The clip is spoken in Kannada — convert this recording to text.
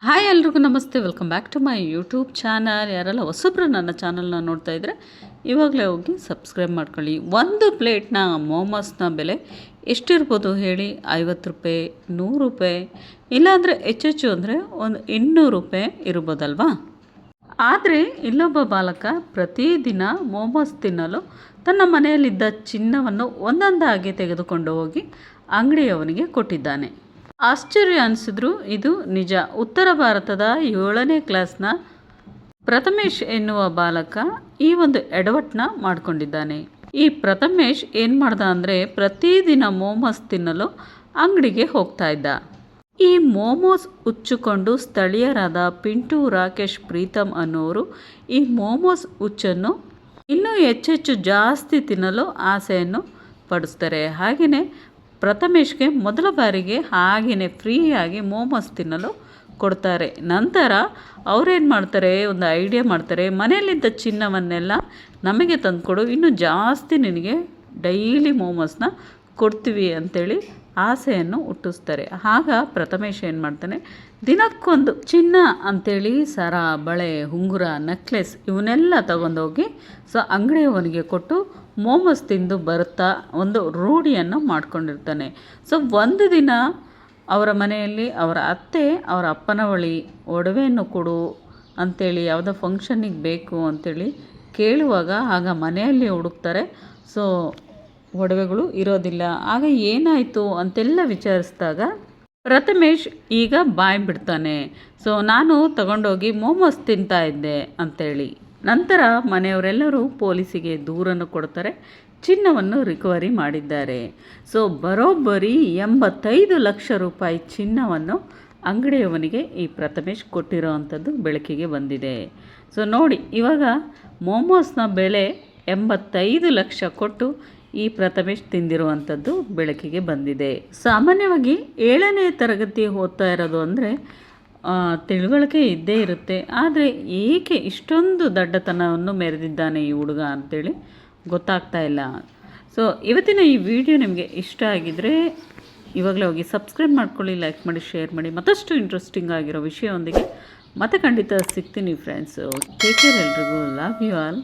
ಹಾಯ್ ಎಲ್ರಿಗೂ ನಮಸ್ತೆ, welcome back to my YouTube channel. ಯಾರೆಲ್ಲ ಹೊಸಬ್ರು ನನ್ನ ಚಾನಲ್ನ ನೋಡ್ತಾ ಇದ್ದರೆ ಇವಾಗಲೇ ಹೋಗಿ ಸಬ್ಸ್ಕ್ರೈಬ್ ಮಾಡ್ಕೊಳ್ಳಿ. ಒಂದು ಪ್ಲೇಟ್ನ ಮೋಮೋಸ್ನ ಬೆಲೆ ಎಷ್ಟಿರ್ಬೋದು ಹೇಳಿ? 50 ರೂಪಾಯಿ, 100 ರೂಪಾಯಿ, ಇಲ್ಲಾಂದರೆ ಹೆಚ್ಚೆಚ್ಚು ಅಂದರೆ ಒಂದು 200 ರೂಪಾಯಿ ಇರ್ಬೋದಲ್ವಾ? ಆದರೆ ಇಲ್ಲೊಬ್ಬ ಬಾಲಕ ಪ್ರತಿದಿನ ಮೋಮೋಸ್ ತಿನ್ನಲು ತನ್ನ ಮನೆಯಲ್ಲಿದ್ದ ಚಿನ್ನವನ್ನು ಒಂದೊಂದಾಗಿ ತೆಗೆದುಕೊಂಡು ಹೋಗಿ ಅಂಗಡಿಯವನಿಗೆ ಕೊಟ್ಟಿದ್ದಾನೆ. ಆಶ್ಚರ್ಯ ಅನಿಸಿದ್ರು ಇದು ನಿಜ. ಉತ್ತರ ಭಾರತದ 7ನೇ ಕ್ಲಾಸ್ನ ಪ್ರಥಮೇಶ್ ಎನ್ನುವ ಬಾಲಕ ಈ ಒಂದು ಎಡವಟ್ಟನ್ನ ಮಾಡಿಕೊಂಡಿದ್ದಾನೆ. ಈ ಪ್ರಥಮೇಶ್ ಏನು ಮಾಡ್ದ ಅಂದರೆ ಪ್ರತಿದಿನ ಮೋಮೋಸ್ ತಿನ್ನಲು ಅಂಗಡಿಗೆ ಹೋಗ್ತಾ ಇದ್ದ. ಈ ಮೋಮೋಸ್ ಹುಚ್ಚಿಕೊಂಡು ಸ್ಥಳೀಯರಾದ ಪಿಂಟು, ರಾಕೇಶ್, ಪ್ರೀತಮ್ ಅನ್ನೋರು ಈ ಮೋಮೋಸ್ ಹುಚ್ಚನ್ನು ಇನ್ನೂ ಹೆಚ್ಚೆಚ್ಚು ಜಾಸ್ತಿ ತಿನ್ನಲು ಆಸೆಯನ್ನು ಪಡಿಸ್ತಾರೆ. ಹಾಗೆಯೇ ಪ್ರಥಮೇಶ್ಗೆ ಮೊದಲ ಬಾರಿಗೆ ಹಾಗೆಯೇ ಫ್ರೀಯಾಗಿ ಮೋಮೋಸ್ ತಿನ್ನಲು ಕೊಡ್ತಾರೆ. ನಂತರ ಅವರೇನು ಮಾಡ್ತಾರೆ, ಒಂದು ಐಡಿಯಾ ಮಾಡ್ತಾರೆ, ಮನೆಯಲ್ಲಿದ್ದ ಚಿನ್ನವನ್ನೆಲ್ಲ ನಮಗೆ ತಂದುಕೊಡು, ಇನ್ನೂ ಜಾಸ್ತಿ ನಿನಗೆ ಡೈಲಿ ಮೋಮೋಸ್ನ ಕೊಡ್ತೀವಿ ಅಂಥೇಳಿ ಆಸೆಯನ್ನು ಹುಟ್ಟಿಸ್ತಾರೆ. ಆಗ ಪ್ರಥಮೇಶ್ ಏನು ಮಾಡ್ತಾನೆ, ದಿನಕ್ಕೊಂದು ಚಿನ್ನ ಅಂಥೇಳಿ ಸರ, ಬಳೆ, ಉಂಗುರ, ನೆಕ್ಲೆಸ್ ಇವನ್ನೆಲ್ಲ ತಗೊಂಡೋಗಿ ಅಂಗಡಿಯವನಿಗೆ ಕೊಟ್ಟು ಮೋಮೋಸ್ ತಿಂದು ಬರುತ್ತಾ ಒಂದು ರೂಢಿಯನ್ನು ಮಾಡ್ಕೊಂಡಿರ್ತಾನೆ. ಒಂದು ದಿನ ಅವರ ಮನೆಯಲ್ಲಿ ಅವರ ಅತ್ತೆ ಅವರ ಅಪ್ಪನ ಬಳಿ ಒಡವೆಯನ್ನು ಕೊಡು ಅಂಥೇಳಿ ಯಾವುದೋ ಫಂಕ್ಷನ್ನಿಗೆ ಬೇಕು ಅಂಥೇಳಿ ಕೇಳುವಾಗ ಆಗ ಮನೆಯಲ್ಲಿ ಹುಡುಕ್ತಾರೆ. ಒಡವೆಗಳು ಇರೋದಿಲ್ಲ. ಆಗ ಏನಾಯಿತು ಅಂತೆಲ್ಲ ವಿಚಾರಿಸಿದಾಗ ಪ್ರಥಮೇಶ್ ಈಗ ಬಾಯಿ ಬಿಡ್ತಾನೆ. ನಾನು ತಗೊಂಡೋಗಿ ಮೋಮೋಸ್ ತಿಂತಾ ಇದ್ದೆ ಅಂಥೇಳಿ. ನಂತರ ಮನೆಯವರೆಲ್ಲರೂ ಪೊಲೀಸಿಗೆ ದೂರನ್ನು ಕೊಡ್ತಾರೆ. ಚಿನ್ನವನ್ನು ರಿಕವರಿ ಮಾಡಿದ್ದಾರೆ. ಬರೋಬ್ಬರಿ 85 ಲಕ್ಷ ರೂಪಾಯಿ ಚಿನ್ನವನ್ನು ಅಂಗಡಿಯವನಿಗೆ ಈ ಪ್ರಥಮೇಶ್ ಕೊಟ್ಟಿರೋ ಅಂಥದ್ದು ಬೆಳಕಿಗೆ ಬಂದಿದೆ. ನೋಡಿ, ಇವಾಗ ಮೋಮೋಸ್ನ ಬೆಲೆ 85 ಲಕ್ಷ ಕೊಟ್ಟು ಈ ಪ್ರಥಮೇಶ್ ತಿಂದಿರುವಂಥದ್ದು ಬೆಳಕಿಗೆ ಬಂದಿದೆ. ಸಾಮಾನ್ಯವಾಗಿ 7ನೇ ತರಗತಿ ಓದ್ತಾ ಇರೋದು ಅಂದರೆ ತಿಳುವಳಿಕೆ ಇದ್ದೇ ಇರುತ್ತೆ. ಆದರೆ ಏಕೆ ಇಷ್ಟೊಂದು ದಡ್ಡತನವನ್ನು ಮೆರೆದಿದ್ದಾನೆ ಈ ಹುಡುಗ ಅಂಥೇಳಿ ಗೊತ್ತಾಗ್ತಾ ಇಲ್ಲ. ಇವತ್ತಿನ ಈ ವಿಡಿಯೋ ನಿಮಗೆ ಇಷ್ಟ ಆಗಿದ್ದರೆ ಇವಾಗಲೇ ಹೋಗಿ ಸಬ್ಸ್ಕ್ರೈಬ್ ಮಾಡ್ಕೊಳ್ಳಿ, ಲೈಕ್ ಮಾಡಿ, ಶೇರ್ ಮಾಡಿ. ಮತ್ತಷ್ಟು ಇಂಟ್ರೆಸ್ಟಿಂಗ್ ಆಗಿರೋ ವಿಷಯವೊಂದಿಗೆ ಮತ್ತೆ ಖಂಡಿತ ಸಿಗ್ತೀನಿ ಫ್ರೆಂಡ್ಸು. ಟೇಕ್ ಕೇರ್, ಎಲ್ರಿಗೂ ಲವ್ ಯು ಆಲ್.